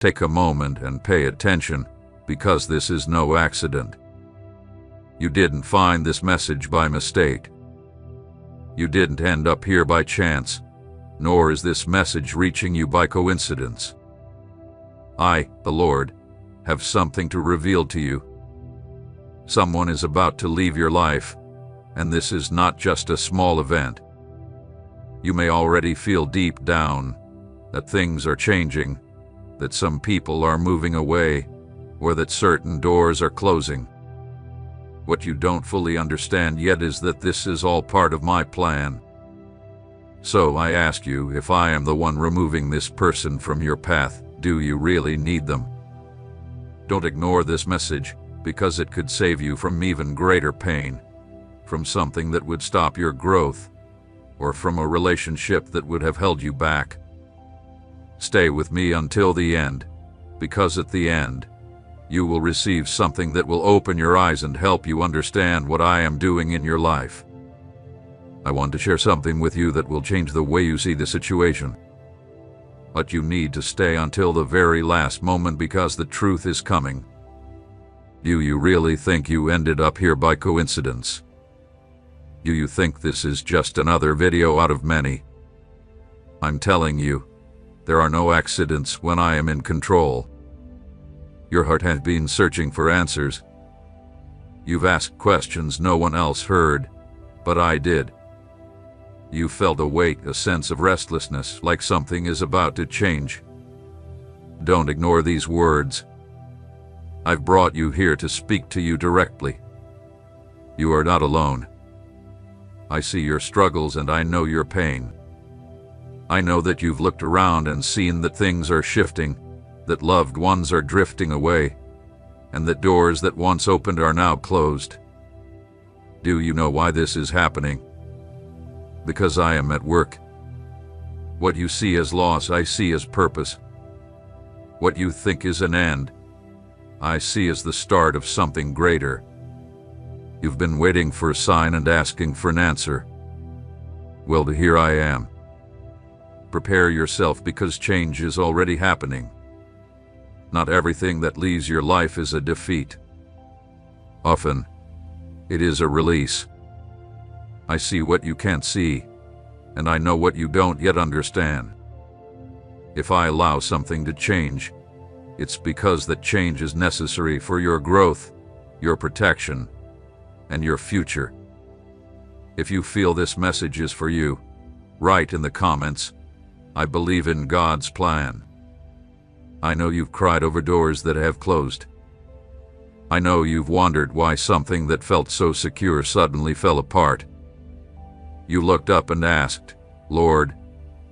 Take a moment and pay attention, because this is no accident. You didn't find this message by mistake. You didn't end up here by chance, nor is this message reaching you by coincidence. I, the Lord, have something to reveal to you. Someone is about to leave your life, and this is not just a small event. You may already feel deep down that things are changing, that some people are moving away, or that certain doors are closing. What you don't fully understand yet is that this is all part of my plan. So I ask you, if I am the one removing this person from your path, do you really need them? Don't ignore this message, because it could save you from even greater pain, from something that would stop your growth, or from a relationship that would have held you back. Stay with me until the end, because at the end, you will receive something that will open your eyes and help you understand what I am doing in your life. I want to share something with you that will change the way you see the situation. But you need to stay until the very last moment, because the truth is coming. Do you really think you ended up here by coincidence? Do you think this is just another video out of many? I'm telling you, there are no accidents when I am in control. Your heart has been searching for answers. You've asked questions no one else heard, but I did. You felt a weight, a sense of restlessness, like something is about to change. Don't ignore these words. I've brought you here to speak to you directly. You are not alone. I see your struggles and I know your pain. I know that you've looked around and seen that things are shifting, that loved ones are drifting away, and that doors that once opened are now closed. Do you know why this is happening? Because I am at work. What you see as loss, I see as purpose. What you think is an end, I see as the start of something greater. You've been waiting for a sign and asking for an answer. Well, here I am. Prepare yourself, because change is already happening. Not everything that leaves your life is a defeat. Often, it is a release. I see what you can't see, and I know what you don't yet understand. If I allow something to change, it's because that change is necessary for your growth, your protection, and your future. If you feel this message is for you, write in the comments, I believe in God's plan. I know you've cried over doors that have closed. I know you've wondered why something that felt so secure suddenly fell apart. You looked up and asked, Lord,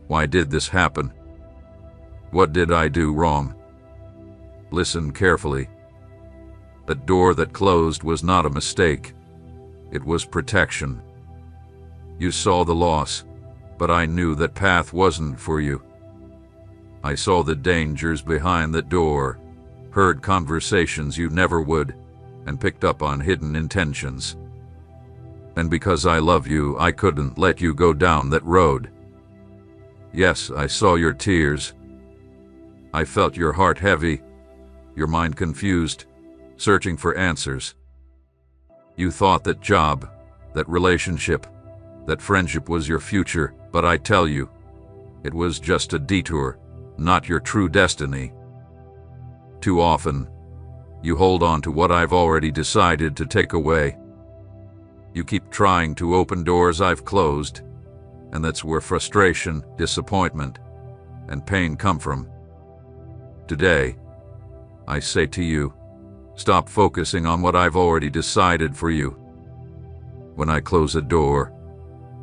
why did this happen? What did I do wrong? Listen carefully. That door that closed was not a mistake. It was protection. You saw the loss, but I knew that path wasn't for you. I saw the dangers behind the door, heard conversations you never would, and picked up on hidden intentions. And because I love you, I couldn't let you go down that road. Yes, I saw your tears. I felt your heart heavy, your mind confused, searching for answers. You thought that job, that relationship, that friendship was your future, but I tell you, it was just a detour, not your true destiny. Too often, you hold on to what I've already decided to take away. You keep trying to open doors I've closed, and that's where frustration, disappointment, and pain come from. Today, I say to you, stop focusing on what I've already decided for you. When I close a door,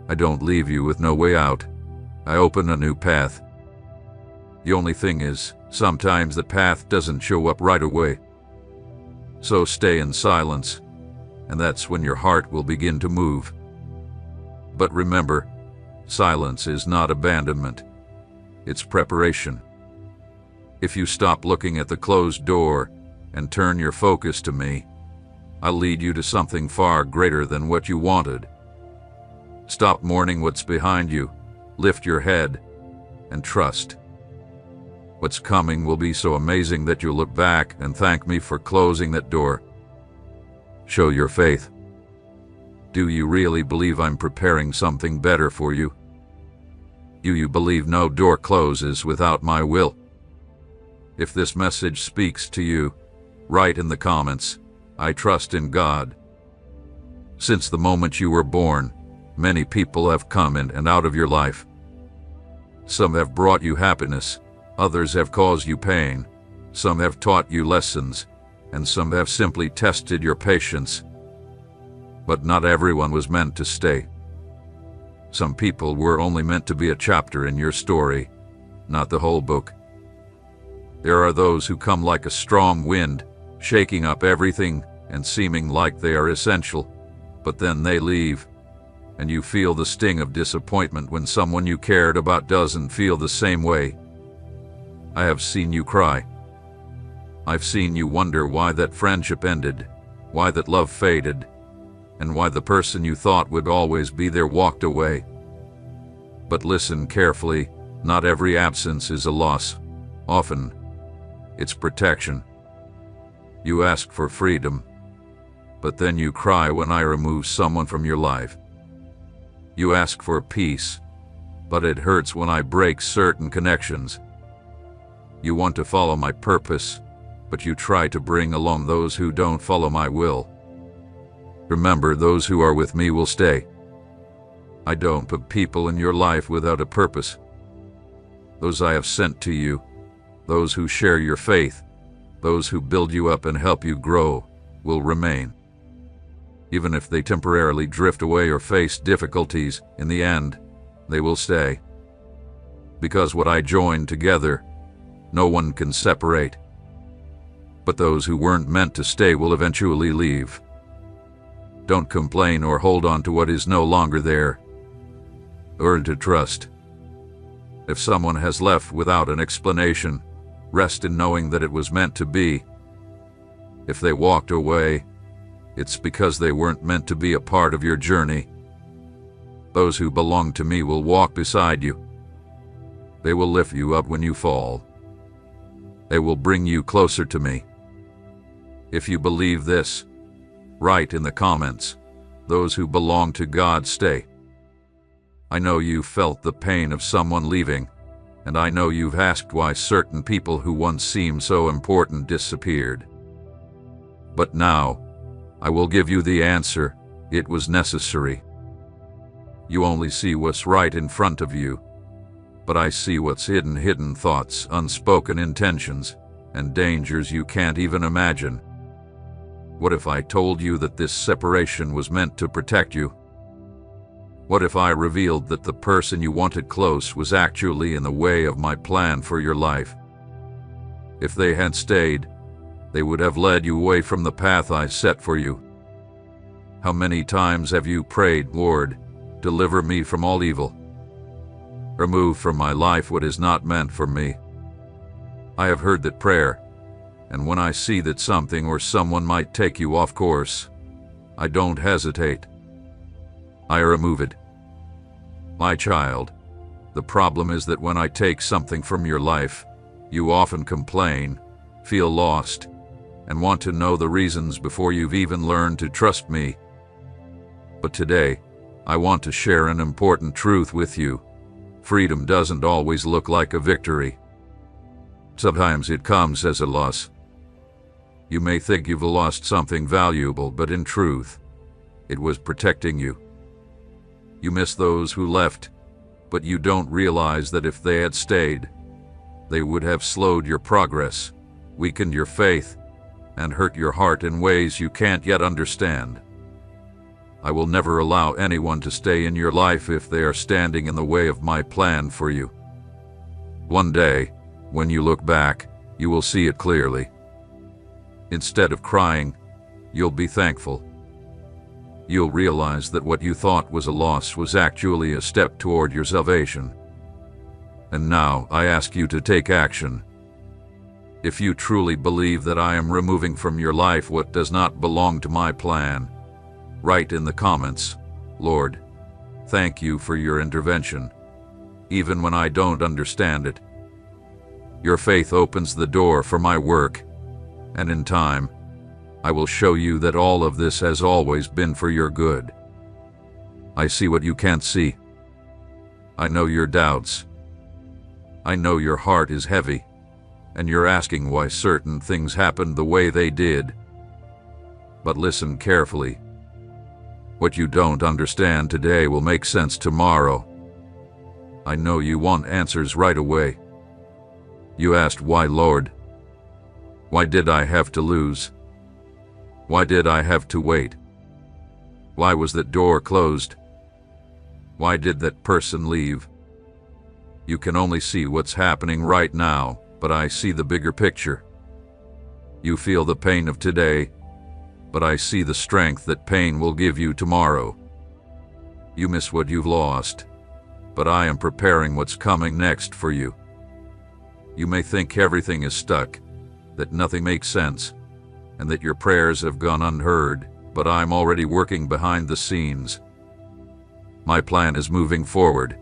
I don't leave you with no way out. I open a new path. The only thing is, sometimes the path doesn't show up right away. So stay in silence, and that's when your heart will begin to move. But remember, silence is not abandonment. It's preparation. If you stop looking at the closed door and turn your focus to me, I'll lead you to something far greater than what you wanted. Stop mourning what's behind you, lift your head, and trust. What's coming will be so amazing that you'll look back and thank me for closing that door. Show your faith. Do you really believe I'm preparing something better for you? Do you believe no door closes without my will? If this message speaks to you, write in the comments, "I trust in God." Since the moment you were born, many people have come in and out of your life. Some have brought you happiness, others have caused you pain, some have taught you lessons, and some have simply tested your patience. But not everyone was meant to stay. Some people were only meant to be a chapter in your story, not the whole book. There are those who come like a strong wind, shaking up everything and seeming like they are essential, but then they leave, and you feel the sting of disappointment when someone you cared about doesn't feel the same way. I have seen you cry. I've seen you wonder why that friendship ended, why that love faded, and why the person you thought would always be there walked away. But listen carefully, not every absence is a loss. Often, it's protection. You ask for freedom, but then you cry when I remove someone from your life. You ask for peace, but it hurts when I break certain connections. You want to follow my purpose, but you try to bring along those who don't follow my will. Remember, those who are with me will stay. I don't put people in your life without a purpose. Those I have sent to you, those who share your faith, those who build you up and help you grow, will remain. Even if they temporarily drift away or face difficulties, in the end, they will stay. Because what I joined together, no one can separate. But those who weren't meant to stay will eventually leave. Don't complain or hold on to what is no longer there. Learn to trust. If someone has left without an explanation, rest in knowing that it was meant to be. If they walked away, it's because they weren't meant to be a part of your journey. Those who belong to me will walk beside you. They will lift you up when you fall. They will bring you closer to me. If you believe this, write in the comments, "Those who belong to God stay." I know you felt the pain of someone leaving, and I know you've asked why certain people who once seemed so important disappeared. But now, I will give you the answer. It was necessary. You only see what's right in front of you, but I see what's hidden thoughts, unspoken intentions, and dangers you can't even imagine. What if I told you that this separation was meant to protect you? What if I revealed that the person you wanted close was actually in the way of my plan for your life? If they had stayed, they would have led you away from the path I set for you. How many times have you prayed, "Lord, deliver me from all evil. Remove from my life what is not meant for me"? I have heard that prayer, and when I see that something or someone might take you off course, I don't hesitate. I remove it. My child, the problem is that when I take something from your life, you often complain, feel lost, and want to know the reasons before you've even learned to trust me. But today, I want to share an important truth with you. Freedom doesn't always look like a victory. Sometimes it comes as a loss. You may think you've lost something valuable, but in truth, it was protecting you. You miss those who left, but you don't realize that if they had stayed, they would have slowed your progress, weakened your faith, and hurt your heart in ways you can't yet understand. I will never allow anyone to stay in your life if they are standing in the way of my plan for you. One day, when you look back, you will see it clearly. Instead of crying, you'll be thankful. You'll realize that what you thought was a loss was actually a step toward your salvation. And now I ask you to take action. If you truly believe that I am removing from your life what does not belong to my plan, write in the comments, "Lord, thank you for your intervention, even when I don't understand it." Your faith opens the door for my work, and in time, I will show you that all of this has always been for your good. I see what you can't see. I know your doubts. I know your heart is heavy, and you're asking why certain things happened the way they did. But listen carefully. What you don't understand today will make sense tomorrow. I know you want answers right away. You asked, why, Lord? Why did I have to lose? Why did I have to wait? Why was that door closed? Why did that person leave? You can only see what's happening right now, but I see the bigger picture. You feel the pain of today, but I see the strength that pain will give you tomorrow. You miss what you've lost, but I am preparing what's coming next for you. You may think everything is stuck, that nothing makes sense, and that your prayers have gone unheard, but I'm already working behind the scenes. My plan is moving forward.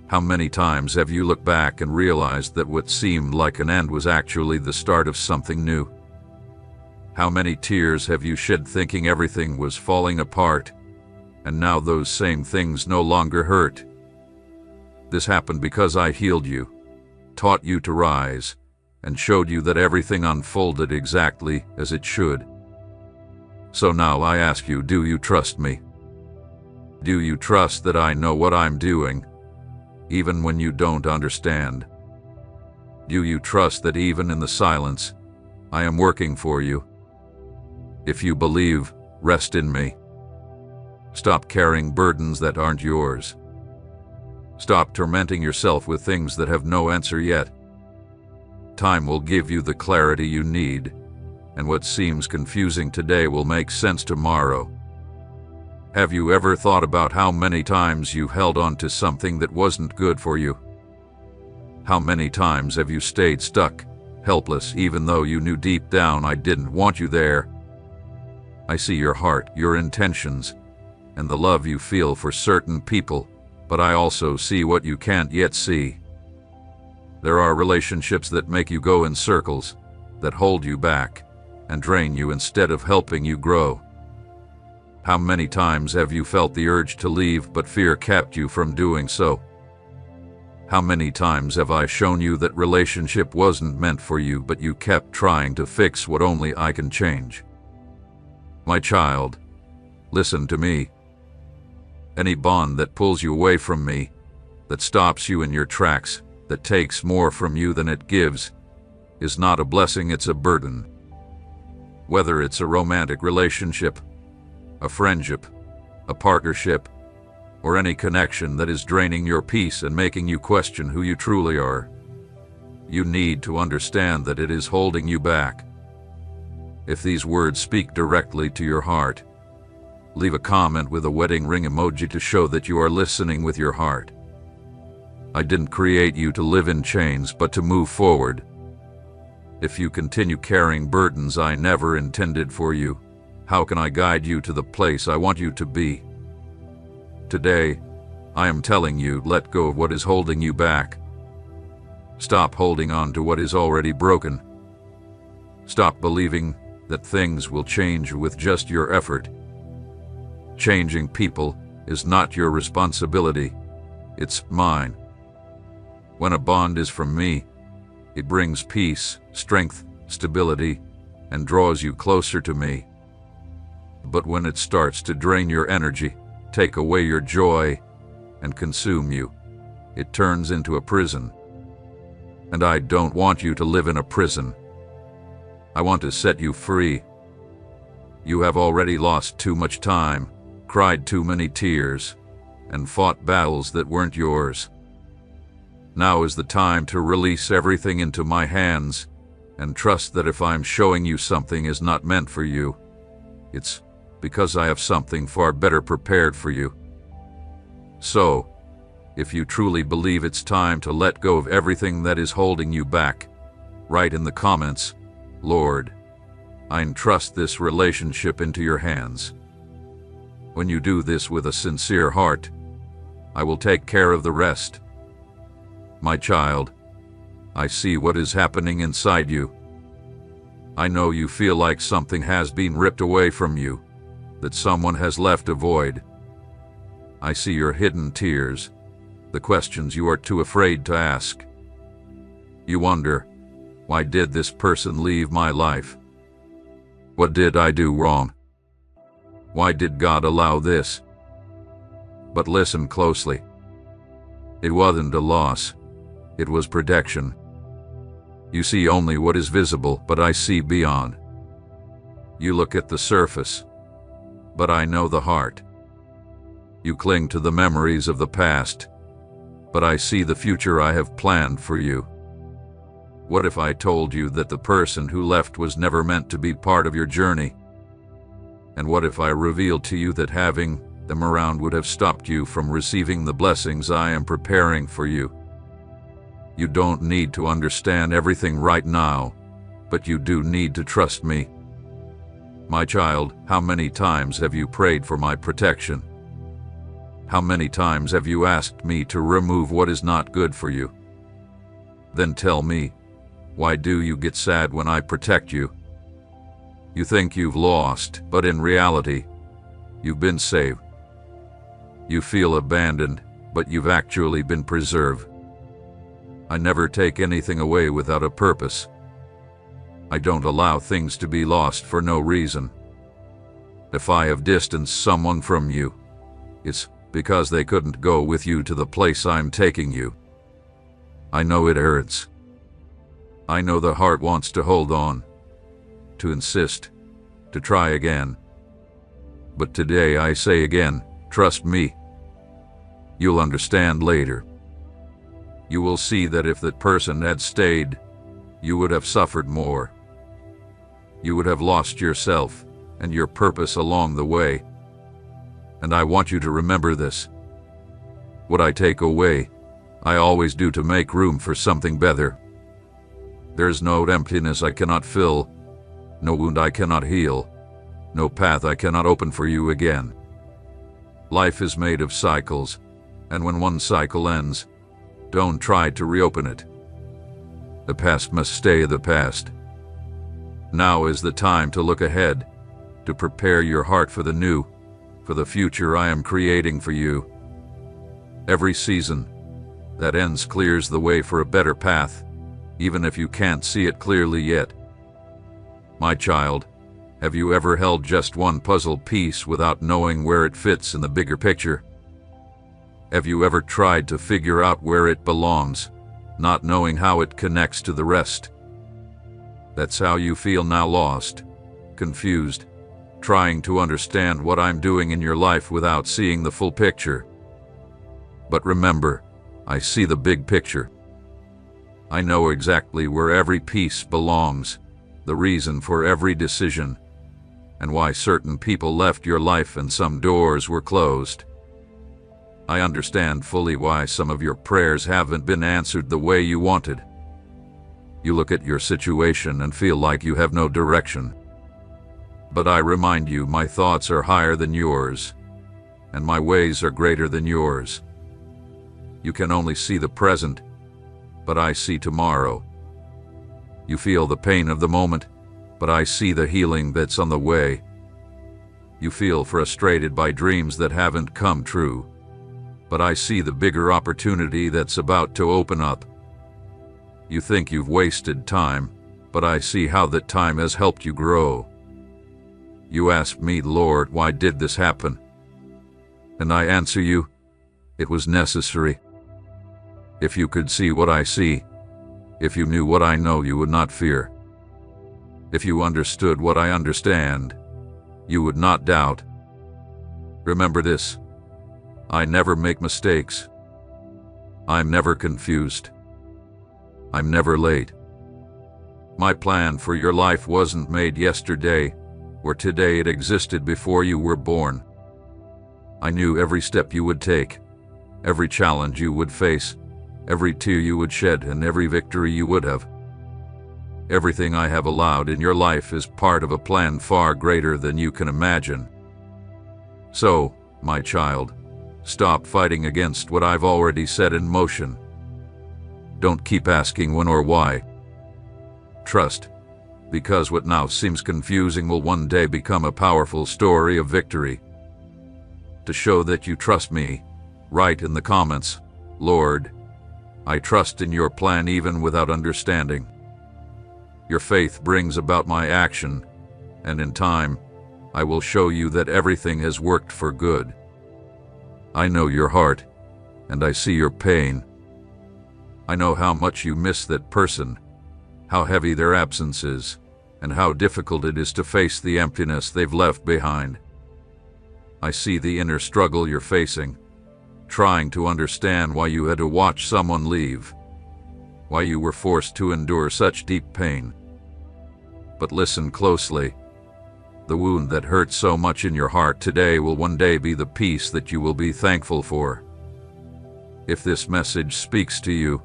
How many times have you looked back and realized that what seemed like an end was actually the start of something new? How many tears have you shed thinking everything was falling apart, and now those same things no longer hurt? This happened because I healed you, taught you to rise, and showed you that everything unfolded exactly as it should. So now I ask you, do you trust me? Do you trust that I know what I'm doing, even when you don't understand? Do you trust that even in the silence, I am working for you? If you believe, rest in me. Stop carrying burdens that aren't yours. Stop tormenting yourself with things that have no answer yet. Time will give you the clarity you need, and what seems confusing today will make sense tomorrow. Have you ever thought about how many times you held on to something that wasn't good for you? How many times have you stayed stuck, helpless, even though you knew deep down I didn't want you there? I see your heart, your intentions, and the love you feel for certain people, but I also see what you can't yet see. There are relationships that make you go in circles, that hold you back, and drain you instead of helping you grow. How many times have you felt the urge to leave, but fear kept you from doing so? How many times have I shown you that relationship wasn't meant for you, but you kept trying to fix what only I can change? My child, listen to me. Any bond that pulls you away from me, that stops you in your tracks, that takes more from you than it gives, is not a blessing, it's a burden. Whether it's a romantic relationship, a friendship, a partnership, or any connection that is draining your peace and making you question who you truly are, you need to understand that it is holding you back. If these words speak directly to your heart, leave a comment with a wedding ring emoji to show that you are listening with your heart. I didn't create you to live in chains, but to move forward. If you continue carrying burdens I never intended for you, how can I guide you to the place I want you to be? Today, I am telling you, let go of what is holding you back. Stop holding on to what is already broken. Stop believing that things will change with just your effort. Changing people is not your responsibility, it's mine. When a bond is from me, it brings peace, strength, stability, and draws you closer to me. But when it starts to drain your energy, take away your joy, and consume you, it turns into a prison. And I don't want you to live in a prison. I want to set you free. You have already lost too much time, cried too many tears, and fought battles that weren't yours. Now is the time to release everything into my hands and trust that if I'm showing you something is not meant for you, it's because I have something far better prepared for you. So, if you truly believe it's time to let go of everything that is holding you back, write in the comments, Lord, I entrust this relationship into your hands. When you do this with a sincere heart, I will take care of the rest. My child, I see what is happening inside you. I know you feel like something has been ripped away from you, that someone has left a void. I see your hidden tears, the questions you are too afraid to ask. You wonder, why did this person leave my life? What did I do wrong? Why did God allow this? But listen closely. It wasn't a loss. It was protection. You see only what is visible, but I see beyond. You look at the surface, but I know the heart. You cling to the memories of the past, but I see the future I have planned for you. What if I told you that the person who left was never meant to be part of your journey? And what if I revealed to you that having them around would have stopped you from receiving the blessings I am preparing for you? You don't need to understand everything right now, but you do need to trust me. My child, how many times have you prayed for my protection? How many times have you asked me to remove what is not good for you? Then tell me, why do you get sad when I protect you? You think you've lost, but in reality, you've been saved. You feel abandoned, but you've actually been preserved. I never take anything away without a purpose. I don't allow things to be lost for no reason. If I have distanced someone from you, it's because they couldn't go with you to the place I'm taking you. I know it hurts. I know the heart wants to hold on, to insist, to try again. But today I say again, trust me. You'll understand later. You will see that if that person had stayed, you would have suffered more. You would have lost yourself and your purpose along the way. And I want you to remember this. What I take away, I always do to make room for something better. There's no emptiness I cannot fill, no wound I cannot heal, no path I cannot open for you again. Life is made of cycles, and when one cycle ends, don't try to reopen it. The past must stay the past. Now is the time to look ahead, to prepare your heart for the new, for the future I am creating for you. Every season that ends clears the way for a better path, even if you can't see it clearly yet. My child, have you ever held just one puzzle piece without knowing where it fits in the bigger picture? Have you ever tried to figure out where it belongs, not knowing how it connects to the rest? That's how you feel now, lost, confused, trying to understand what I'm doing in your life without seeing the full picture. But remember, I see the big picture. I know exactly where every piece belongs, the reason for every decision, and why certain people left your life and some doors were closed. I understand fully why some of your prayers haven't been answered the way you wanted. You look at your situation and feel like you have no direction. But I remind you, my thoughts are higher than yours, and my ways are greater than yours. You can only see the present, but I see tomorrow. You feel the pain of the moment, but I see the healing that's on the way. You feel frustrated by dreams that haven't come true, but I see the bigger opportunity that's about to open up. You think you've wasted time, but I see how that time has helped you grow. You ask me, Lord, why did this happen? And I answer you, it was necessary. If you could see what I see, if you knew what I know, you would not fear. If you understood what I understand, you would not doubt. Remember this, I never make mistakes. I'm never confused. I'm never late. My plan for your life wasn't made yesterday, or today. It existed before you were born. I knew every step you would take, every challenge you would face, every tear you would shed, and every victory you would have. Everything I have allowed in your life is part of a plan far greater than you can imagine. So, my child, stop fighting against what I've already set in motion. Don't keep asking when or why. Trust, because what now seems confusing will one day become a powerful story of victory. To show that you trust me, write in the comments, "Lord, I trust in your plan even without understanding." Your faith brings about my action, and in time, I will show you that everything has worked for good. I know your heart, and I see your pain. I know how much you miss that person, how heavy their absence is, and how difficult it is to face the emptiness they've left behind. I see the inner struggle you're facing, trying to understand why you had to watch someone leave, why you were forced to endure such deep pain. But listen closely. The wound that hurt so much in your heart today will one day be the peace that you will be thankful for. If this message speaks to you,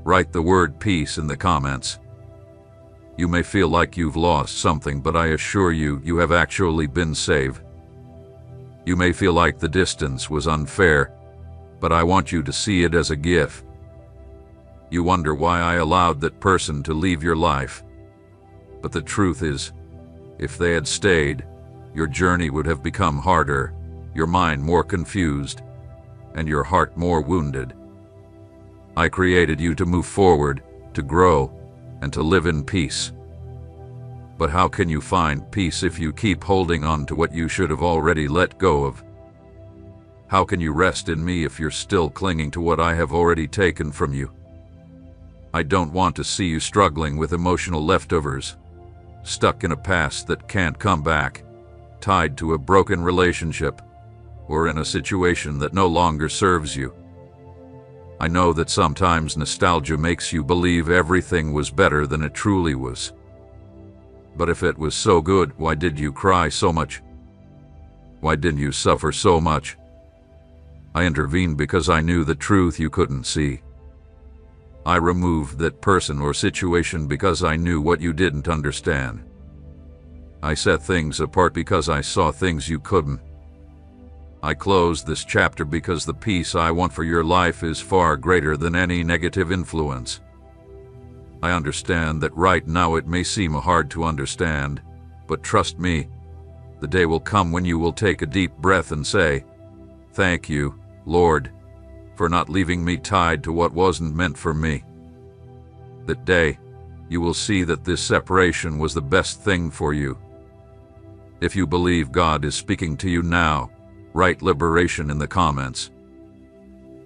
write the word peace in the comments. You may feel like you've lost something, but I assure you, you have actually been saved. You may feel like the distance was unfair, but I want you to see it as a gift. You wonder why I allowed that person to leave your life. But the truth is, if they had stayed, your journey would have become harder, your mind more confused, and your heart more wounded. I created you to move forward, to grow, and to live in peace. But how can you find peace if you keep holding on to what you should have already let go of? How can you rest in me if you're still clinging to what I have already taken from you? I don't want to see you struggling with emotional leftovers, stuck in a past that can't come back, tied to a broken relationship, or in a situation that no longer serves you. I know that sometimes nostalgia makes you believe everything was better than it truly was. But if it was so good, why did you cry so much? Why didn't you suffer so much? I intervened because I knew the truth you couldn't see. I removed that person or situation because I knew what you didn't understand. I set things apart because I saw things you couldn't. I closed this chapter because the peace I want for your life is far greater than any negative influence. I understand that right now it may seem hard to understand, but trust me, the day will come when you will take a deep breath and say, "Thank you, Lord, for not leaving me tied to what wasn't meant for me." That day, you will see that this separation was the best thing for you. If you believe God is speaking to you now, write liberation in the comments.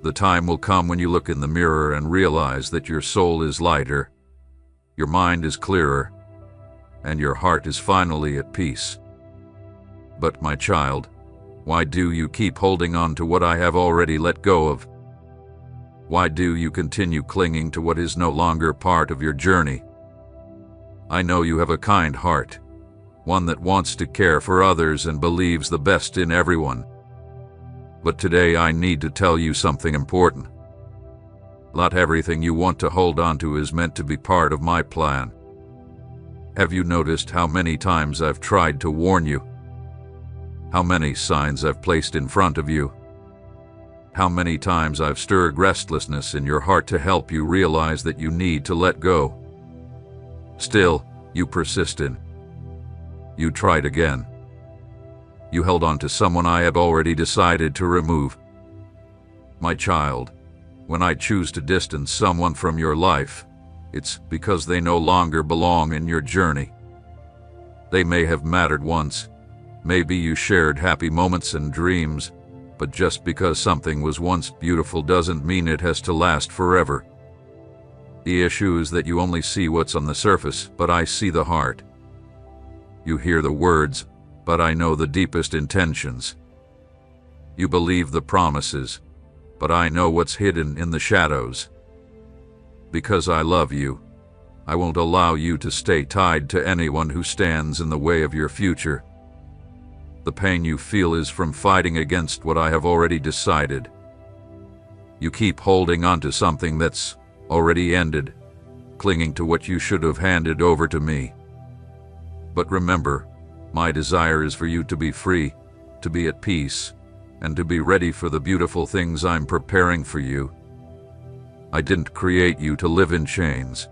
The time will come when you look in the mirror and realize that your soul is lighter, your mind is clearer, and your heart is finally at peace. But my child, why do you keep holding on to what I have already let go of? Why do you continue clinging to what is no longer part of your journey? I know you have a kind heart, one that wants to care for others and believes the best in everyone. But today I need to tell you something important. Not everything you want to hold on to is meant to be part of my plan. Have you noticed how many times I've tried to warn you? How many signs I've placed in front of you? How many times I've stirred restlessness in your heart to help you realize that you need to let go? Still, you persisted. You tried again. You held on to someone I had already decided to remove. My child, when I choose to distance someone from your life, it's because they no longer belong in your journey. They may have mattered once. Maybe you shared happy moments and dreams, but just because something was once beautiful doesn't mean it has to last forever. The issue is that you only see what's on the surface, but I see the heart. You hear the words, but I know the deepest intentions. You believe the promises, but I know what's hidden in the shadows. Because I love you, I won't allow you to stay tied to anyone who stands in the way of your future. The pain you feel is from fighting against what I have already decided. You keep holding on to something that's already ended, clinging to what you should have handed over to me. But remember, my desire is for you to be free, to be at peace, and to be ready for the beautiful things I'm preparing for you. I didn't create you to live in chains.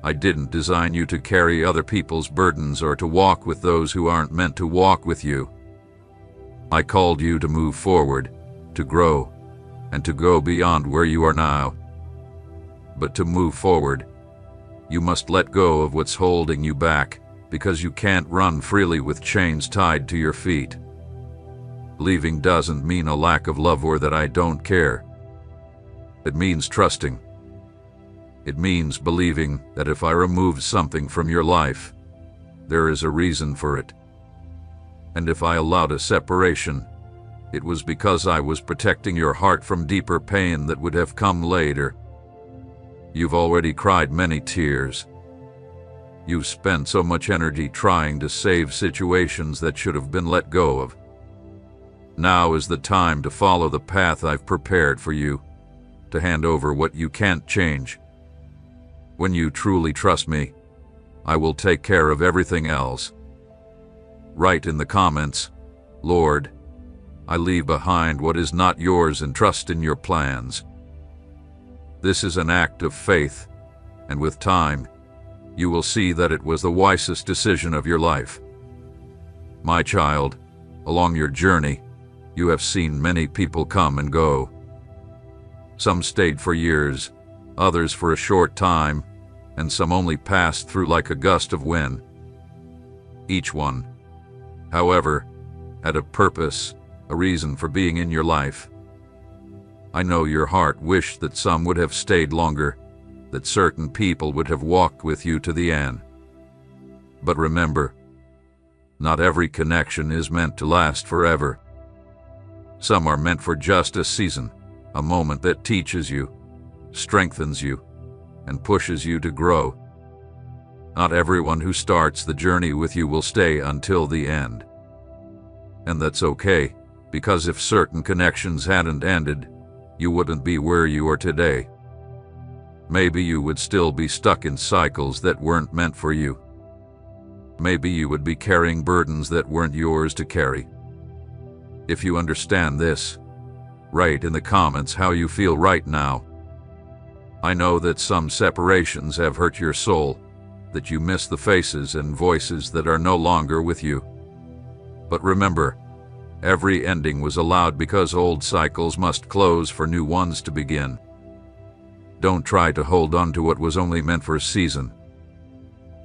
I didn't design you to carry other people's burdens or to walk with those who aren't meant to walk with you. I called you to move forward, to grow, and to go beyond where you are now. But to move forward, you must let go of what's holding you back, because you can't run freely with chains tied to your feet. Leaving doesn't mean a lack of love or that I don't care. It means trusting. It means believing that if I removed something from your life, there is a reason for it. And if I allowed a separation, it was because I was protecting your heart from deeper pain that would have come later. You've already cried many tears. You've spent so much energy trying to save situations that should have been let go of. Now is the time to follow the path I've prepared for you, to hand over what you can't change. When you truly trust me, I will take care of everything else. Write in the comments, "Lord, I leave behind what is not yours and trust in your plans." This is an act of faith, and with time, you will see that it was the wisest decision of your life. My child, along your journey, you have seen many people come and go. Some stayed for years, others for a short time, and some only passed through like a gust of wind. Each one, however, had a purpose, a reason for being in your life. I know your heart wished that some would have stayed longer, that certain people would have walked with you to the end. But remember, not every connection is meant to last forever. Some are meant for just a season, a moment that teaches you, strengthens you, and pushes you to grow. Not everyone who starts the journey with you will stay until the end. And that's okay, because if certain connections hadn't ended, you wouldn't be where you are today. Maybe you would still be stuck in cycles that weren't meant for you. Maybe you would be carrying burdens that weren't yours to carry. If you understand this, write in the comments how you feel right now. I know that some separations have hurt your soul, that you miss the faces and voices that are no longer with you. But remember, every ending was allowed because old cycles must close for new ones to begin. Don't try to hold on to what was only meant for a season.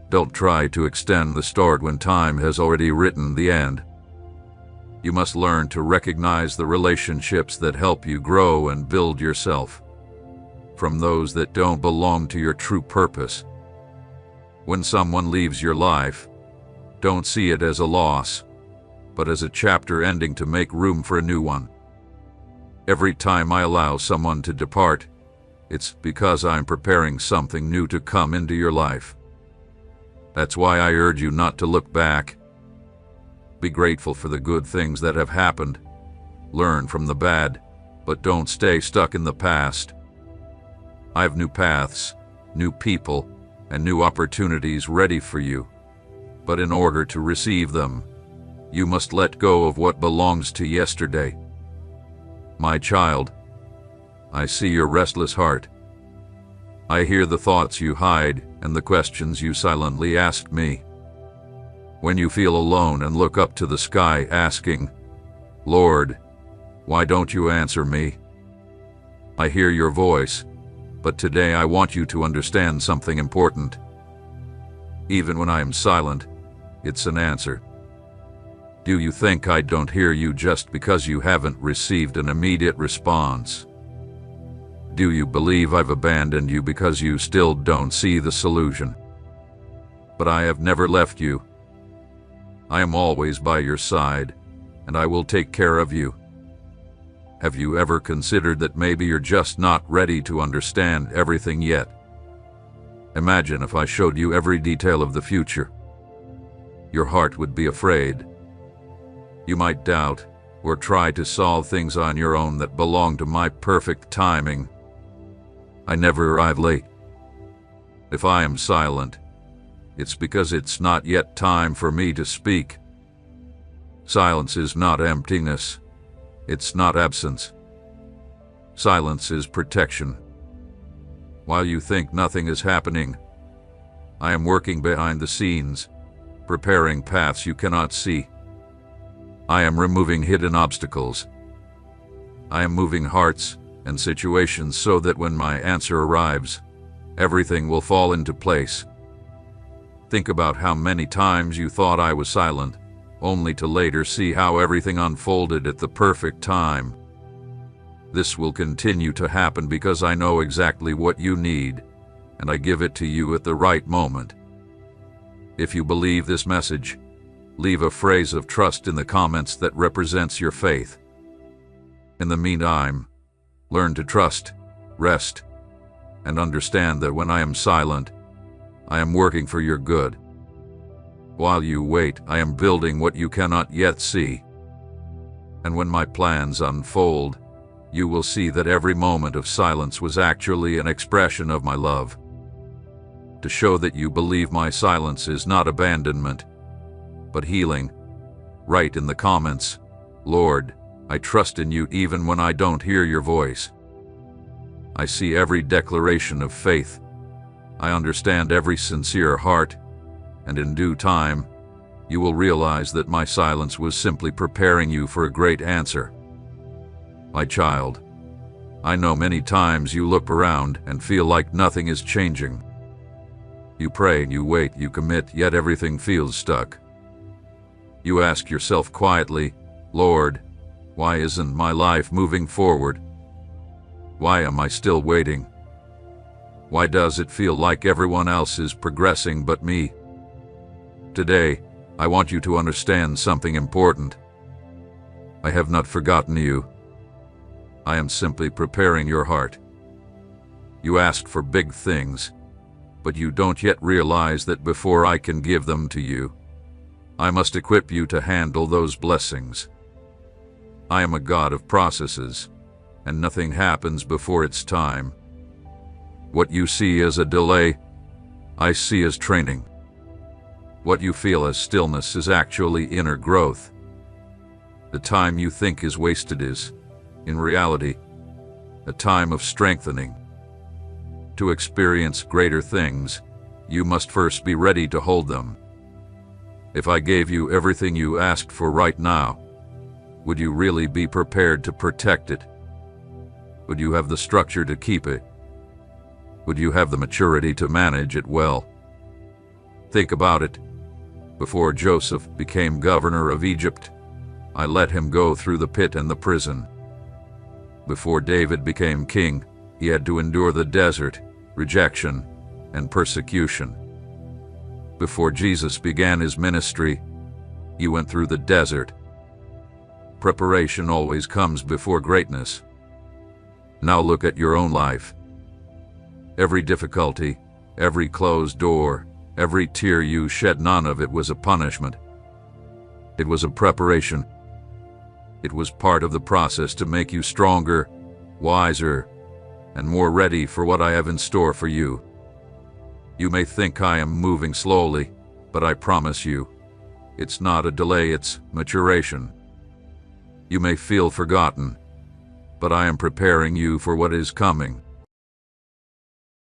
Don't try to extend the start when time has already written the end. You must learn to recognize the relationships that help you grow and build yourself, from those that don't belong to your true purpose. When someone leaves your life, don't see it as a loss, but as a chapter ending to make room for a new one. Every time I allow someone to depart, it's because I'm preparing something new to come into your life. That's why I urge you not to look back. Be grateful for the good things that have happened. Learn from the bad, but don't stay stuck in the past. I have new paths, new people, and new opportunities ready for you. But in order to receive them, you must let go of what belongs to yesterday. My child, I see your restless heart. I hear the thoughts you hide and the questions you silently asked me. When you feel alone and look up to the sky asking, "Lord, why don't you answer me?" I hear your voice, but today I want you to understand something important. Even when I am silent, it's an answer. Do you think I don't hear you just because you haven't received an immediate response? Do you believe I've abandoned you because you still don't see the solution? But I have never left you. I am always by your side, and I will take care of you. Have you ever considered that maybe you're just not ready to understand everything yet? Imagine if I showed you every detail of the future. Your heart would be afraid. You might doubt or try to solve things on your own that belong to my perfect timing. I never arrive late. If I am silent, it's because it's not yet time for me to speak. Silence is not emptiness. It's not absence. Silence is protection. While you think nothing is happening, I am working behind the scenes, preparing paths you cannot see. I am removing hidden obstacles. I am moving hearts and situations so that when my answer arrives, everything will fall into place. Think about how many times you thought I was silent, only to later see how everything unfolded at the perfect time. This will continue to happen because I know exactly what you need, and I give it to you at the right moment. If you believe this message, leave a phrase of trust in the comments that represents your faith. In the meantime, learn to trust, rest, and understand that when I am silent, I am working for your good. While you wait, I am building what you cannot yet see. And when my plans unfold, you will see that every moment of silence was actually an expression of my love. To show that you believe my silence is not abandonment, but healing, write in the comments, "Lord, I trust in you even when I don't hear your voice. I see every declaration of faith. I understand every sincere heart, and in due time, you will realize that my silence was simply preparing you for a great answer." My child, I know many times you look around and feel like nothing is changing. You pray, you wait, you commit, yet everything feels stuck. You ask yourself quietly, "Lord, why isn't my life moving forward? Why am I still waiting? Why does it feel like everyone else is progressing but me?" Today, I want you to understand something important. I have not forgotten you. I am simply preparing your heart. You asked for big things, but you don't yet realize that before I can give them to you, I must equip you to handle those blessings. I am a God of processes, and nothing happens before its time. What you see as a delay, I see as training. What you feel as stillness is actually inner growth. The time you think is wasted is, in reality, a time of strengthening. To experience greater things, you must first be ready to hold them. If I gave you everything you asked for right now, would you really be prepared to protect it? Would you have the structure to keep it? Would you have the maturity to manage it well? Think about it. Before Joseph became governor of Egypt, I let him go through the pit and the prison. Before David became king, he had to endure the desert, rejection, and persecution. Before Jesus began his ministry, he went through the desert. Preparation always comes before greatness. Now look at your own life. Every difficulty, every closed door, every tear you shed, none of it was a punishment. It was a preparation. It was part of the process to make you stronger, wiser, and more ready for what I have in store for you. You may think I am moving slowly, but I promise you, it's not a delay, it's maturation. You may feel forgotten, but I am preparing you for what is coming.